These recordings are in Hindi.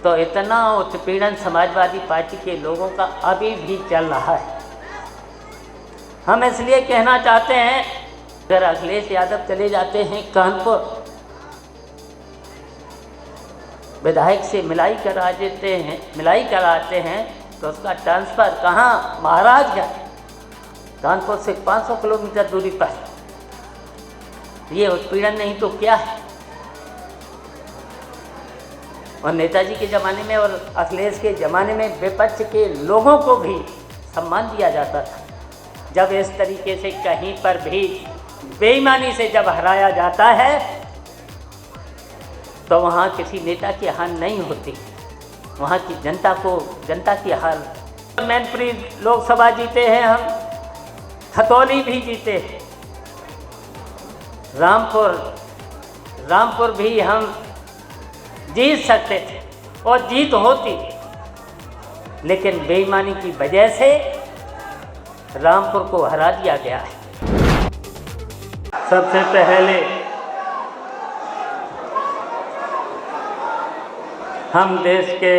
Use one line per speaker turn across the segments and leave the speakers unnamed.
तो इतना उत्पीड़न समाजवादी पार्टी के लोगों का अभी भी चल रहा है। हम इसलिए कहना चाहते हैं, अगर अखिलेश यादव चले जाते हैं कानपुर, विधायक से मिलाई कराते हैं तो उसका ट्रांसफ़र कहाँ? महाराजगंज, कानपुर से 500 किलोमीटर दूरी पर। ये उत्पीड़न नहीं तो क्या है? और नेताजी के ज़माने में और अखिलेश के ज़माने में विपक्ष के लोगों को भी सम्मान दिया जाता था। जब इस तरीके से कहीं पर भी बेईमानी से जब हराया जाता है तो वहाँ किसी नेता की हार नहीं होती, वहाँ की जनता की हार। मैनपुरी लोकसभा जीते हैं हम, खतौली भी जीते हैं, रामपुर भी हम जीत सकते थे और जीत होती, लेकिन बेईमानी की वजह से रामपुर को हरा दिया गया है। सबसे पहले हम देश के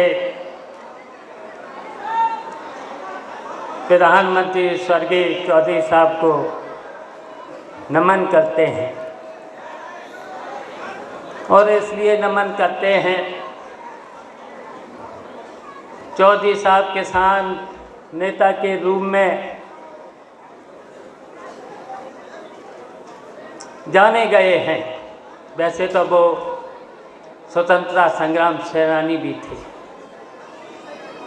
प्रधानमंत्री स्वर्गीय चौधरी साहब को नमन करते हैं, और इसलिए नमन करते हैं, चौधरी साहब किसान नेता के रूप में जाने गए हैं। वैसे तो वो स्वतंत्रता संग्राम सेनानी भी थे,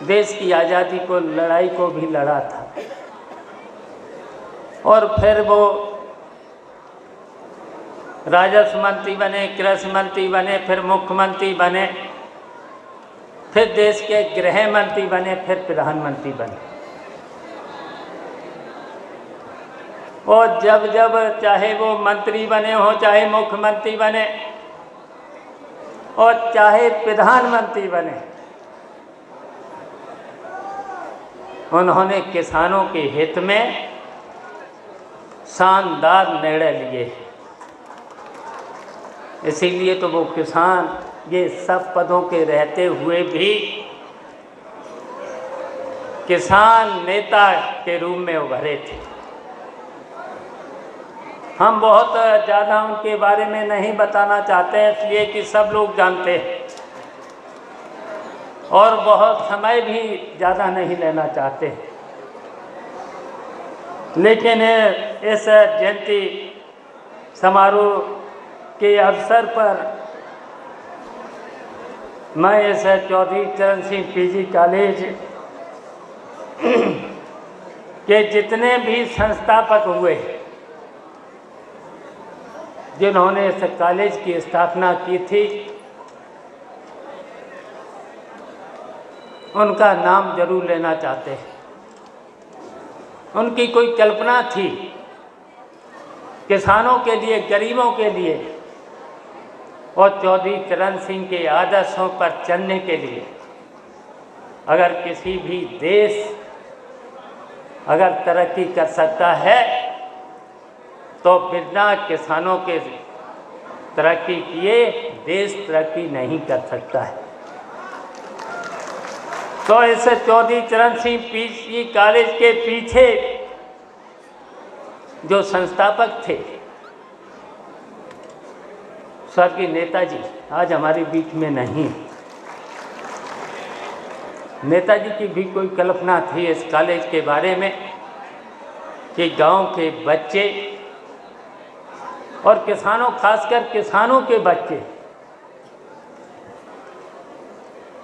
देश की आज़ादी को लड़ाई को भी लड़ा था, और फिर वो राजस्व मंत्री बने, कृषि मंत्री बने, फिर मुख्यमंत्री बने, फिर देश के गृह मंत्री बने, फिर प्रधानमंत्री बने। और जब जब चाहे वो मंत्री बने हो, चाहे मुख्यमंत्री बने और चाहे प्रधानमंत्री बने, उन्होंने किसानों के हित में शानदार निर्णय लिए। इसीलिए तो वो किसान ये सब पदों के रहते हुए भी किसान नेता के रूप में उभरे थे। हम बहुत ज़्यादा उनके बारे में नहीं बताना चाहते हैं, इसलिए कि सब लोग जानते हैं, और बहुत समय भी ज़्यादा नहीं लेना चाहते। लेकिन इस जयंती समारोह के अवसर पर मैं इस चौधरी चरण सिंह पीजी कॉलेज के जितने भी संस्थापक हुए, जिन्होंने इस कॉलेज की स्थापना की थी, उनका नाम जरूर लेना चाहते हैं। उनकी कोई कल्पना थी किसानों के लिए, गरीबों के लिए, और चौधरी चरण सिंह के आदर्शों पर चलने के लिए। अगर किसी भी देश अगर तरक्की कर सकता है तो बिना किसानों के तरक्की किए देश तरक्की नहीं कर सकता है। तो इस चौधरी चरण सिंह पीजी कॉलेज के पीछे जो संस्थापक थे, स्वर्गीय नेताजी आज हमारे बीच में नहीं। नेताजी की भी कोई कल्पना थी इस कॉलेज के बारे में कि गांव के बच्चे और किसानों, खासकर किसानों के बच्चे,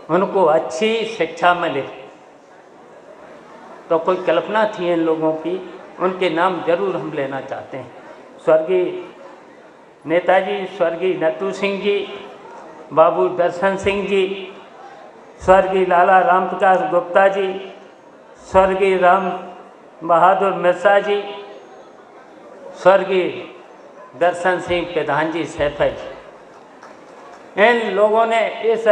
उनको अच्छी शिक्षा मिले। तो कोई कल्पना थी इन लोगों की, उनके नाम जरूर हम लेना चाहते हैं। स्वर्गीय नेताजी, स्वर्गीय नथू सिंह जी, बाबू दर्शन सिंह जी, स्वर्गीय लाला राम प्रकाश गुप्ता जी, स्वर्गीय राम बहादुर मिर्जा जी, स्वर्गीय दर्शन सिंह प्रधान जी सैफई जी, इन लोगों ने इस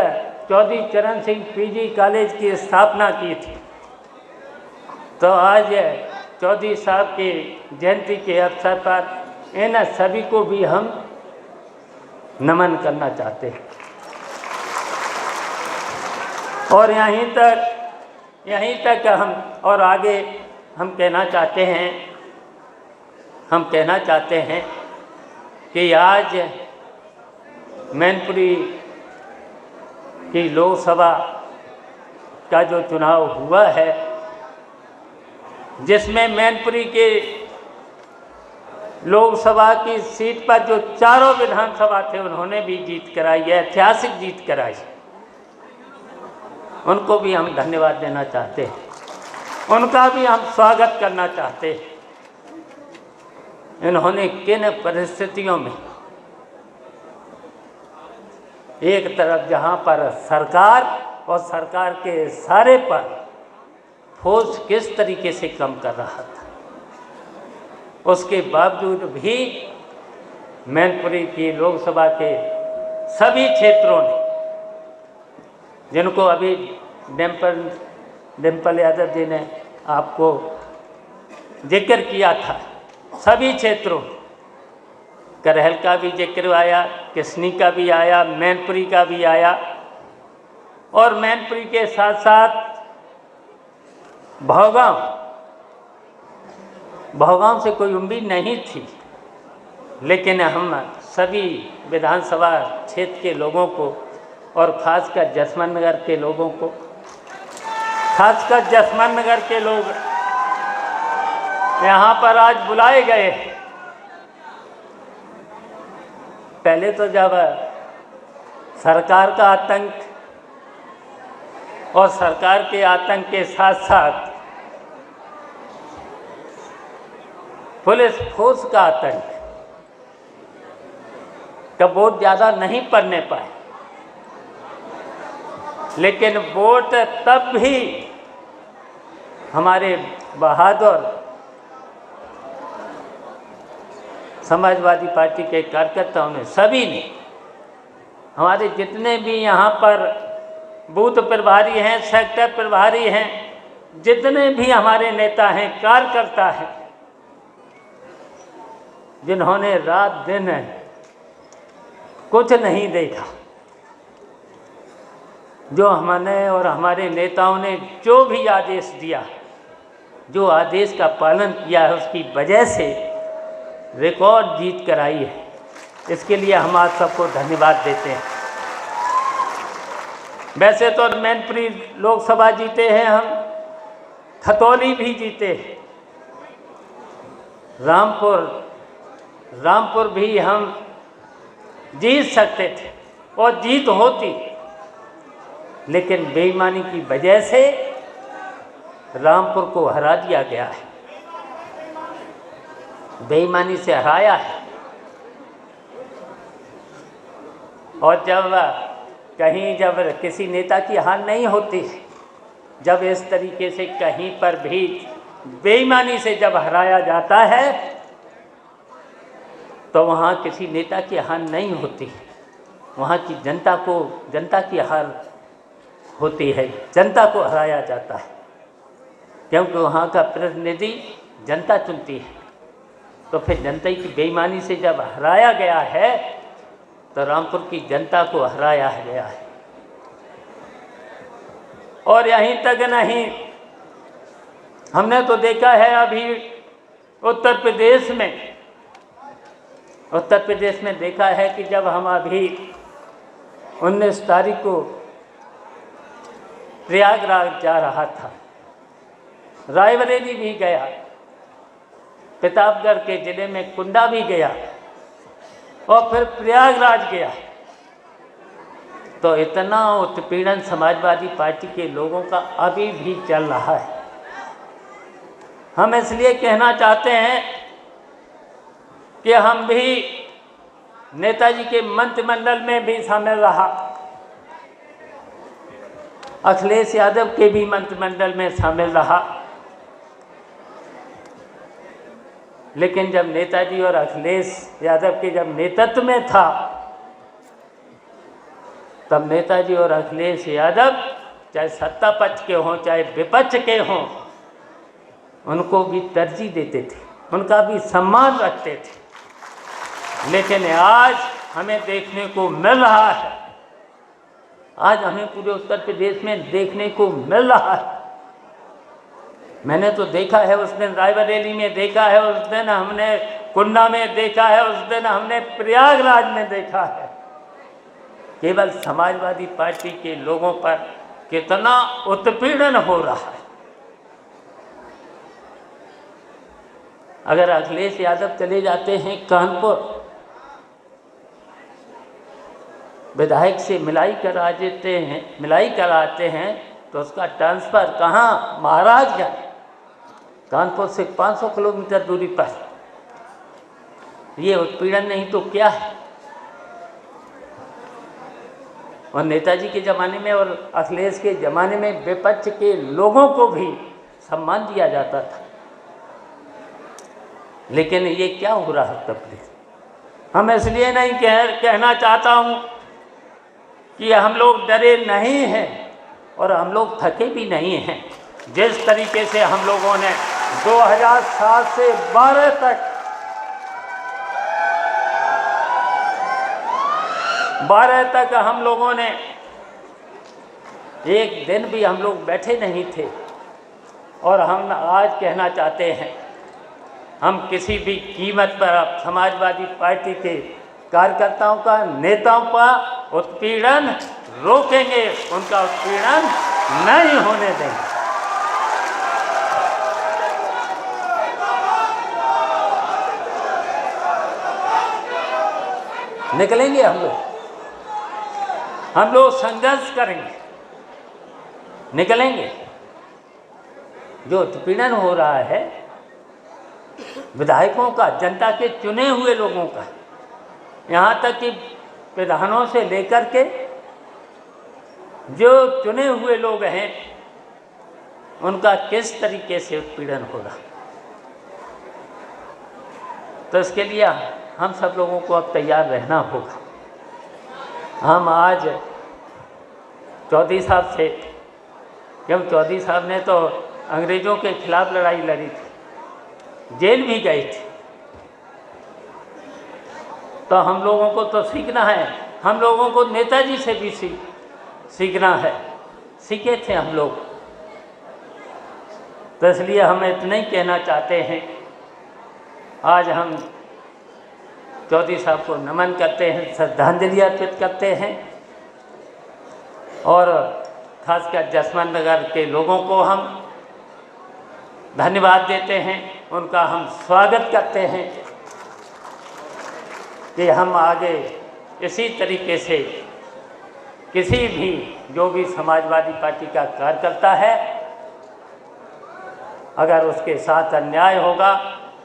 चौधरी चरण सिंह पीजी कॉलेज की स्थापना की थी। तो आज चौधरी साहब की जयंती के अवसर पर इन सभी को भी हम नमन करना चाहते हैं। और यहीं तक हम और आगे हम कहना चाहते हैं कि आज मैनपुरी की लोकसभा का जो चुनाव हुआ है, जिसमें मैनपुरी के लोकसभा की सीट पर जो चारों विधानसभा थे उन्होंने भी जीत कराई है, ऐतिहासिक जीत कराई। उनको भी हम धन्यवाद देना चाहते हैं, उनका भी हम स्वागत करना चाहते हैं। इन्होंने किन परिस्थितियों में, एक तरफ जहां पर सरकार और सरकार के इशारे पर फोर्स किस तरीके से कम कर रहा था, उसके बावजूद भी मैनपुरी की लोकसभा के सभी क्षेत्रों ने, जिनको अभी डिम्पल यादव जी ने आपको जिक्र किया था, सभी क्षेत्रों, करहल का भी जिक्र आया, किसनी का भी आया, मैनपुरी का भी आया, और मैनपुरी के साथ साथ भौगांव से कोई उम्मीद नहीं थी, लेकिन हम सभी विधानसभा क्षेत्र के लोगों को और ख़ासकर जसवंत नगर के लोगों को, खासकर जसवंत नगर के लोग यहाँ पर आज बुलाए गए। पहले तो जब सरकार का आतंक और सरकार के आतंक के साथ साथ पुलिस फोर्स का आतंक का वोट ज़्यादा नहीं पड़ने पाए, लेकिन वोट तब भी हमारे बहादुर समाजवादी पार्टी के कार्यकर्ताओं ने, सभी ने, हमारे जितने भी यहाँ पर बूथ प्रभारी हैं, सेक्टर प्रभारी हैं, जितने भी हमारे नेता हैं, कार्यकर्ता हैं, जिन्होंने रात दिन कुछ नहीं देखा, जो हमने और हमारे नेताओं ने जो भी आदेश दिया, जो आदेश का पालन किया है, उसकी वजह से रिकॉर्ड जीत कराई है। इसके लिए हम आज सबको धन्यवाद देते हैं। वैसे तो मैनपुरी लोकसभा जीते हैं हम, खतौली भी जीते हैं, रामपुर भी हम जीत सकते थे और जीत होती, लेकिन बेईमानी की वजह से रामपुर को हरा दिया गया है, बेईमानी से हराया है। और जब किसी नेता की हार नहीं होती, जब इस तरीके से कहीं पर भी बेईमानी से जब हराया जाता है, तो वहाँ किसी नेता की हार नहीं होती, वहाँ की जनता की हार होती है, जनता को हराया जाता है, क्योंकि वहाँ का प्रतिनिधि जनता चुनती है। तो फिर जनता की बेईमानी से जब हराया गया है, तो रामपुर की जनता को हराया गया है। और यहीं तक नहीं, हमने तो देखा है अभी उत्तर प्रदेश में देखा है कि जब हम अभी 19 तारीख को प्रयागराज जा रहा था, रायबरेली भी गया, प्रतापगढ़ के जिले में कुंडा भी गया और फिर प्रयागराज गया, तो इतना उत्पीड़न समाजवादी पार्टी के लोगों का अभी भी चल रहा है। हम इसलिए कहना चाहते हैं कि हम भी नेताजी के मंत्रिमंडल में भी शामिल रहा, अखिलेश यादव के भी मंत्रिमंडल में शामिल रहा, लेकिन जब नेताजी और अखिलेश यादव के जब नेतृत्व में था, तब नेताजी और अखिलेश यादव चाहे सत्ता पक्ष के हों चाहे विपक्ष के हों, उनको भी तरजीह देते थे, उनका भी सम्मान रखते थे। लेकिन आज हमें देखने को मिल रहा है आज हमें पूरे उत्तर प्रदेश में देखने को मिल रहा है। मैंने तो देखा है, उस दिन रायबरेली में देखा है, उस दिन हमने कुन्ना में देखा है, उस दिन हमने प्रयागराज में देखा है। केवल समाजवादी पार्टी के लोगों पर कितना उत्पीड़न हो रहा है। अगर अखिलेश यादव चले जाते हैं कानपुर, विधायक से मिलाई कराते हैं तो उसका ट्रांसफ़र कहाँ? महाराजगंज, कानपुर से 500 किलोमीटर दूरी पर। ये उत्पीड़न नहीं तो क्या है? और नेताजी के ज़माने में और अखिलेश के ज़माने में विपक्ष के लोगों को भी सम्मान दिया जाता था, लेकिन ये क्या हो रहा है तब? हम इसलिए नहीं कहना चाहता हूँ कि हम लोग डरे नहीं हैं और हम लोग थके भी नहीं हैं। जिस तरीके से हम लोगों ने 2007 से 12 तक हम लोगों ने एक दिन भी हम लोग बैठे नहीं थे। और हम आज कहना चाहते हैं, हम किसी भी कीमत पर अब समाजवादी पार्टी के कार्यकर्ताओं का, नेताओं का उत्पीड़न रोकेंगे, उनका उत्पीड़न नहीं होने देंगे। निकलेंगे हम लोग संघर्ष करेंगे, निकलेंगे। जो उत्पीड़न हो रहा है विधायकों का, जनता के चुने हुए लोगों का, यहाँ तक कि प्रधानों से लेकर के जो चुने हुए लोग हैं उनका किस तरीके से उत्पीड़न हो रहा, तो इसके लिए हम सब लोगों को अब तैयार रहना होगा। हम आज चौधरी साहब से, जब चौधरी साहब ने तो अंग्रेज़ों के खिलाफ लड़ाई लड़ी थी, जेल भी गए थे, तो हम लोगों को तो सीखना है। हम लोगों को नेताजी से भी सीखना है, सीखे थे हम लोग। तो इसलिए हम इतना ही कहना चाहते हैं, आज हम चौधरी साहब को नमन करते हैं, श्रद्धांजलि अर्पित करते हैं। और खासकर जसवंत नगर के लोगों को हम धन्यवाद देते हैं, उनका हम स्वागत करते हैं कि हम आगे इसी तरीके से किसी भी जो भी समाजवादी पार्टी का कार्यकर्ता है, अगर उसके साथ अन्याय होगा,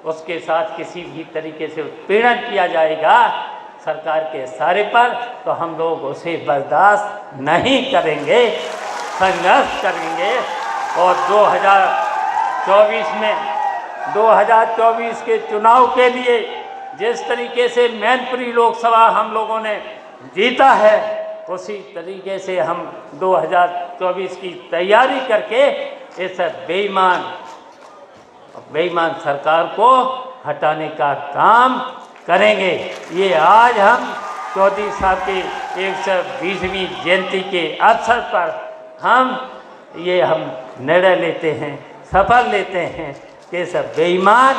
उसके साथ किसी भी तरीके से उत्पीड़न किया जाएगा सरकार के इशारे पर, तो हम लोग उसे बर्दाश्त नहीं करेंगे, संघर्ष करेंगे। और 2024 के चुनाव के लिए जिस तरीके से मैनपुरी लोकसभा हम लोगों ने जीता है, उसी तरीके से हम 2024 की तैयारी करके इस बेईमान सरकार को हटाने का काम करेंगे। ये आज हम चौधरी साहब की 120वीं जयंती के अवसर पर हम निर्णय लेते हैं, शपथ लेते हैं कि इस बेईमान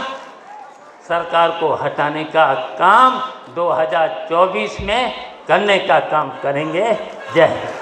सरकार को हटाने का काम 2024 में करने का काम करेंगे। जय हिंद।